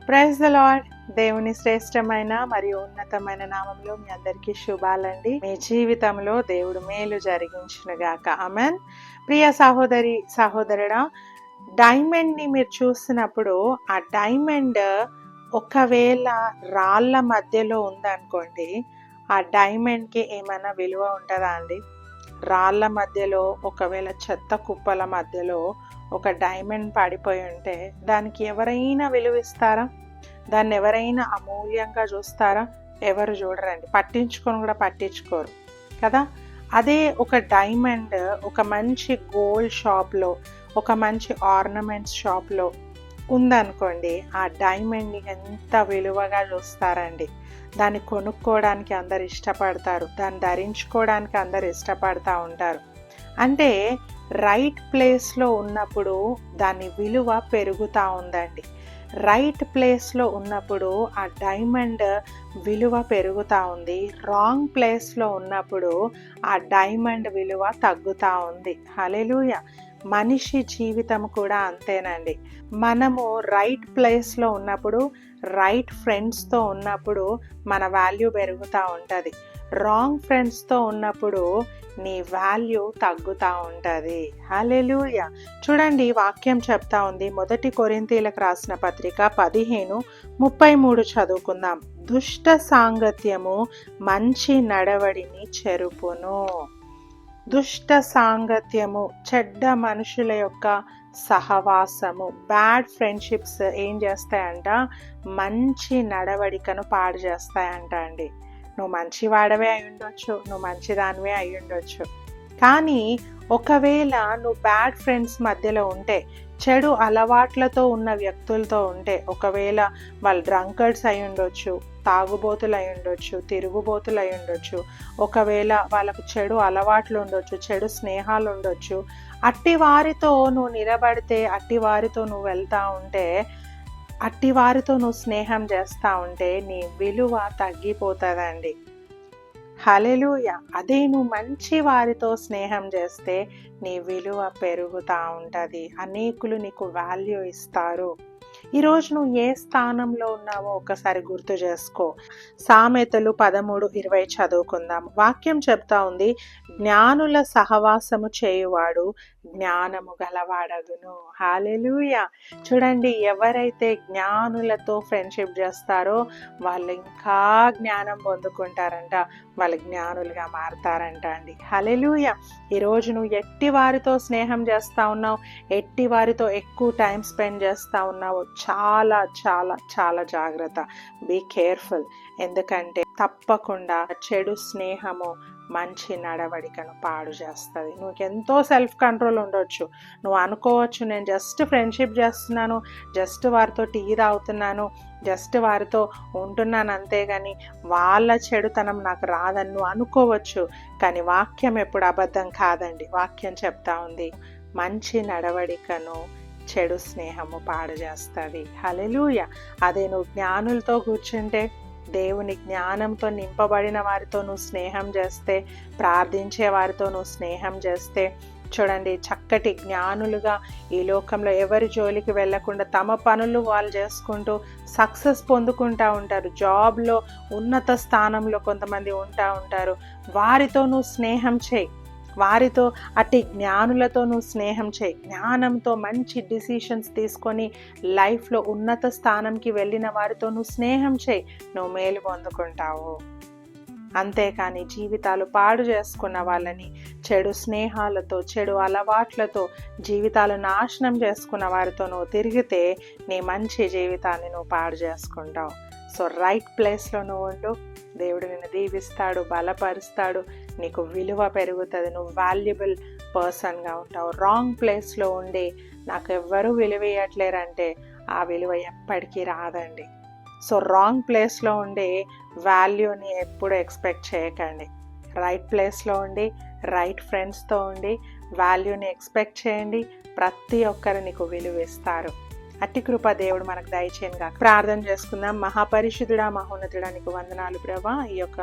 Praise the lord. దేవుని శ్రేష్టమైన మరియు ఉన్నతమైన నామంలో మీ అందరికీ శుభాలండి. మీ జీవితంలో దేవుడు మేలు జరిగించునుగాక. ఆమెన్. ప్రియ సహోదరి సహోదరుడా, డైమండ్ ని మీరు చూసినప్పుడు ఆ డైమండ్ ఒకవేళ రాళ్ళ మధ్యలో ఉందనుకోండి, ఆ డైమండ్ కి ఏమైనా విలువ ఉంటుందా అండి? రాళ్ళ మధ్యలో, ఒకవేళ చెత్త కుప్పల మధ్యలో ఒక డైమండ్ పడిపోయి ఉంటే దానికి ఎవరైనా విలువిస్తారా? దాన్ని ఎవరైనా అమూల్యంగా చూస్తారా? ఎవరు చూడరండి, పట్టించుకొని కూడా పట్టించుకోరు కదా. అదే ఒక డైమండ్ ఒక మంచి గోల్డ్ షాప్లో, ఒక మంచి ఆర్నమెంట్స్ షాప్లో ఉందనుకోండి, ఆ డైమండ్ని ఎంత విలువగా చూస్తారండి. దాన్ని కొనుక్కోవడానికి అందరు ఇష్టపడతారు, దాన్ని ధరించుకోవడానికి అందరు ఇష్టపడతా ఉంటారు. అంటే రైట్ ప్లేస్లో ఉన్నప్పుడు దాని విలువ పెరుగుతూ ఉందండి. రైట్ ప్లేస్లో ఉన్నప్పుడు ఆ డైమండ్ విలువ పెరుగుతూ ఉంది. రాంగ్ ప్లేస్లో ఉన్నప్పుడు ఆ డైమండ్ విలువ తగ్గుతూ ఉంది. హల్లెలూయా. మనిషి జీవితం కూడా అంతేనండి. మనము రైట్ ప్లేస్లో ఉన్నప్పుడు, రైట్ ఫ్రెండ్స్తో ఉన్నప్పుడు మన వాల్యూ పెరుగుతూ ఉంటుంది. రాంగ్ ఫ్రెండ్స్తో ఉన్నప్పుడు నీ వాల్యూ తగ్గుతూ ఉంటుంది. హల్లెలూయా. చూడండి, వాక్యం చెప్తా ఉంది. 1 కొరింథీయులకు రాసిన పత్రిక 15:33 చదువుకుందాం. దుష్ట సాంగత్యము మంచి నడవడిని చెరుపును. దుష్ట సాంగత్యము, చెడ్డ మనుషుల యొక్క సహవాసము, బ్యాడ్ ఫ్రెండ్షిప్స్ ఏం చేస్తాయంట? మంచి నడవడికను పాడు చేస్తాయంట అండి. నువ్వు మంచివాడవే అయి ఉండొచ్చు, నువ్వు మంచిదానివే అయి ఉండొచ్చు, కానీ ఒకవేళ నువ్వు బ్యాడ్ ఫ్రెండ్స్ మధ్యలో ఉంటే, చెడు అలవాట్లతో ఉన్న వ్యక్తులతో ఉంటే, ఒకవేళ వాళ్ళు డ్రంకర్డ్స్ అయి ఉండొచ్చు, తాగుబోతులు అయి ఉండొచ్చు, తిరుగుబోతులు అయి ఉండొచ్చు, ఒకవేళ వాళ్ళకు చెడు అలవాట్లు ఉండొచ్చు, చెడు స్నేహాలు ఉండొచ్చు, అట్టి వారితో నువ్వు నిలబడితే, అట్టి వారితో నువ్వు వెళ్తా ఉంటే, అట్టి వారితో నువ్వు స్నేహం చేస్తూ ఉంటే నీ విలువ తగ్గిపోతుందండి. హల్లెలూయా. అదే నువ్వు మంచి వారితో స్నేహం చేస్తే నీ విలువ పెరుగుతూ ఉంటుంది. అనేకులు నీకు వాల్యూ ఇస్తారు. ఈరోజు నువ్వు ఏ స్థానంలో ఉన్నావో ఒకసారి గుర్తు చేసుకో. సామెతలు 13:20 చదువుకుందాం. వాక్యం చెప్తా ఉంది, జ్ఞానుల సహవాసము చేయువాడు జ్ఞానము గలవాడగును. హల్లెలూయా. చూడండి, ఎవరైతే జ్ఞానులతో ఫ్రెండ్షిప్ చేస్తారో వాళ్ళు ఇంకా జ్ఞానం పొందుకుంటారంట, వాళ్ళు జ్ఞానులుగా మారతారంట అండి. హల్లెలూయా. ఈరోజు నువ్వు ఎట్టి వారితో స్నేహం చేస్తూ ఉన్నావు, ఎట్టి వారితో ఎక్కువ టైం స్పెండ్ చేస్తూ ఉన్నావు, చాలా చాలా చాలా జాగ్రత్త. Be careful. ఎందుకంటే తప్పకుండా చెడు స్నేహము మంచి నడవడికను పాడు చేస్తుంది. నువ్వు ఎంతో సెల్ఫ్ కంట్రోల్ ఉండొచ్చు, నువ్వు అనుకోవచ్చు నేను జస్ట్ ఫ్రెండ్షిప్ చేస్తున్నాను, జస్ట్ వారితో టీ తాగుతున్నాను, జస్ట్ వారితో ఉంటున్నాను అంతేగాని వాళ్ళ చెడుతనం నాకు రాదని నువ్వు అనుకోవచ్చు. కానీ వాక్యం ఎప్పుడు అబద్ధం కాదండి. వాక్యం చెప్తా ఉంది, మంచి నడవడికను చెడు స్నేహము పాడు చేస్తుంది. హల్లెలూయా. అదే నువ్వు జ్ఞానులతో కూర్చుంటే, దేవుని జ్ఞానంతో నింపబడిన వారితో నువ్వు స్నేహం చేస్తే, ప్రార్థించే వారితో నువ్వు స్నేహం చేస్తే, చూడండి, చక్కటి జ్ఞానులుగా ఈ లోకంలో ఎవరి జోలికి వెళ్లకుండా తమ పనులు వాళ్ళు చేసుకుంటూ సక్సెస్ పొందుకుంటూ ఉంటారు. జాబ్లో ఉన్నత స్థానంలో కొంతమంది ఉంటా ఉంటారు. వారితో నువ్వు స్నేహం చేయి, వారితో అట్టి జ్ఞానులతో నువ్వు స్నేహం చేయి. జ్ఞానంతో మంచి డిసిషన్స్ తీసుకొని లైఫ్లో ఉన్నత స్థానంకి వెళ్ళిన వారితో నువ్వు స్నేహం చేయి, నువ్వు మేలు పొందుకుంటావు. అంతేకాని జీవితాలు పాడు చేసుకున్న వాళ్ళని, చెడు స్నేహాలతో, చెడు అలవాట్లతో జీవితాలు నాశనం చేసుకున్న వారితో నువ్వు తిరిగితే నీ మంచి జీవితాన్ని నువ్వు పాడు చేసుకుంటావు. సో రైట్ ప్లేస్లో నువ్వు ఉండు, దేవుడు నిన్ను దీవిస్తాడు, బలపరుస్తాడు, నీకు విలువ పెరుగుతుంది, నువ్వు వాల్యుబుల్ పర్సన్గా ఉంటావు. రాంగ్ ప్లేస్లో ఉండి నాకు ఎవ్వరూ విలువ ఇవ్వట్లేరంటే ఆ విలువ ఎప్పటికీ రాదండి. సో రాంగ్ ప్లేస్లో ఉండి వాల్యూని ఎప్పుడు ఎక్స్పెక్ట్ చేయకండి. రైట్ ప్లేస్లో ఉండి, రైట్ ఫ్రెండ్స్తో ఉండి వాల్యూని ఎక్స్పెక్ట్ చేయండి. ప్రతి ఒక్కరు నీకు విలువ ఇస్తారు. అట్టి కృప దేవుడు మనకు దయచేయనుగా. ప్రార్థన చేసుకుందాం. మహాపరిశుద్ధుడా, మహోన్నతుడా, నీకు వందనాలు ప్రభా. ఈ యొక్క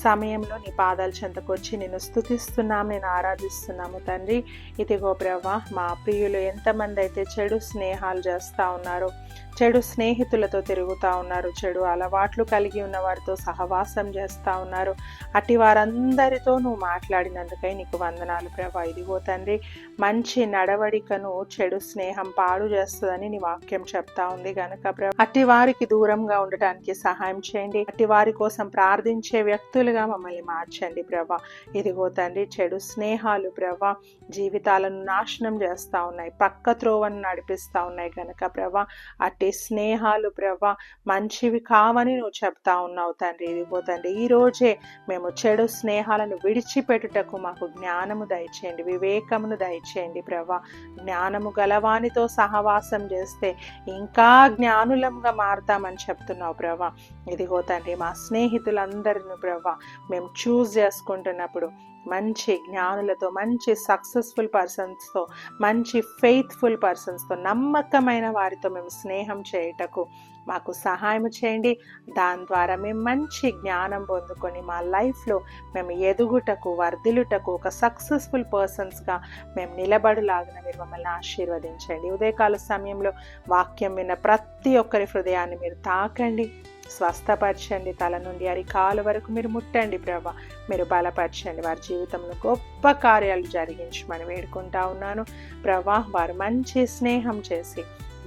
సమయంలో నీ పాదాల చెంతకు వచ్చి నిన్ను స్తుతిస్తున్నాం, నేను ఆరాధిస్తున్నాము తండ్రి. ఇదిగో ప్రభా, మా ప్రియులు ఎంతమంది అయితే చెడు స్నేహాలు చేస్తూ ఉన్నారో, చెడు స్నేహితులతో తిరుగుతూ ఉన్నారు, చెడు అలవాట్లు కలిగి ఉన్న వారితో సహవాసం చేస్తూ ఉన్నారు. అట్టి వారందరితో నువ్వు మాట్లాడినందుకై నీకు వందనాలు ప్రభా. ఇదిగో తండ్రి, మంచి నడవడికను చెడు స్నేహం పాడు చేస్తుందని నీ వాక్యం చెప్తా ఉంది కనుక ప్రభా, అట్టి వారికి దూరంగా ఉండటానికి సహాయం చేయండి. అట్టి వారి కోసం ప్రార్థించే వ్యక్తులుగా మమ్మల్ని మార్చండి ప్రభా. ఇదిగో తండ్రి, చెడు స్నేహాలు ప్రభా జీవితాలను నాశనం చేస్తూ ఉన్నాయి, పక్క త్రోవను నడిపిస్తూ ఉన్నాయి కనుక ప్రభా, అట్టి స్నేహాలు ప్రభా మంచివి కావని నువ్వు చెప్తా ఉన్నావు తండ్రి. ఇదిగో తండ్రి, ఈరోజే మేము చెడు స్నేహాలను విడిచిపెట్టుటకు మాకు జ్ఞానము దయచేయండి, వివేకమును దయచేయండి ప్రభా. జ్ఞానము గలవానితో సహవాసం చేస్తే ఇంకా జ్ఞానులంగా మారుతామని చెప్తున్నావు ప్రభా. ఇదిగో తండ్రి, మా స్నేహితులందరిని ప్రభా మేము చూస్ చేసుకుంటున్నప్పుడు మంచి జ్ఞానులతో, మంచి సక్సెస్ఫుల్ పర్సన్స్తో, మంచి ఫెయిత్ఫుల్ పర్సన్స్తో, నమ్మకమైన వారితో మేము స్నేహం చేయుటకు మాకు సహాయం చేయండి. దాని ద్వారా మేము మంచి జ్ఞానం పొందుకొని మా లైఫ్లో మేము ఎదుగుటకు, వర్ధిల్లుటకు, ఒక సక్సెస్ఫుల్ పర్సన్స్గా మేము నిలబడులాగిన మీరు మమ్మల్ని ఆశీర్వదించండి. ఉదయకాల సమయంలో వాక్యం విన్న ప్రతి ఒక్కరి హృదయాన్ని మీరు తాకండి, స్వస్థపరచండి. తల నుండి అరికాలు వరకు మీరు ముట్టండి ప్రభా. మీరు బలపరచండి. వారి జీవితంలో గొప్ప కార్యాలు జరిగించమని వేడుకుంటా ఉన్నాను ప్రభా. వారు మంచి స్నేహం చేసి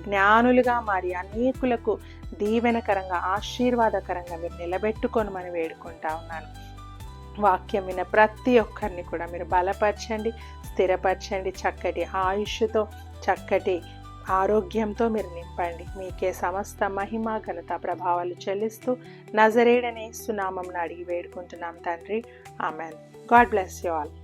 జ్ఞానులుగా మారి అనేకులకు దీవెనకరంగా, ఆశీర్వాదకరంగా మీరు నిలబెట్టుకొనమని వేడుకుంటా ఉన్నాను. వాక్యం విన్న ప్రతి ఒక్కరిని కూడా మీరు బలపరచండి, స్థిరపరచండి. చక్కటి ఆయుష్తో, చక్కటి ఆరోగ్యంతో మీరు నింపండి. మీకే సమస్త మహిమ, ఘనత, ప్రభావాలు చెల్లిస్తూ నజరేయుడైన యేసు నామమున అడిగి వేడుకుంటున్నాం తండ్రి. Amen. God bless you all.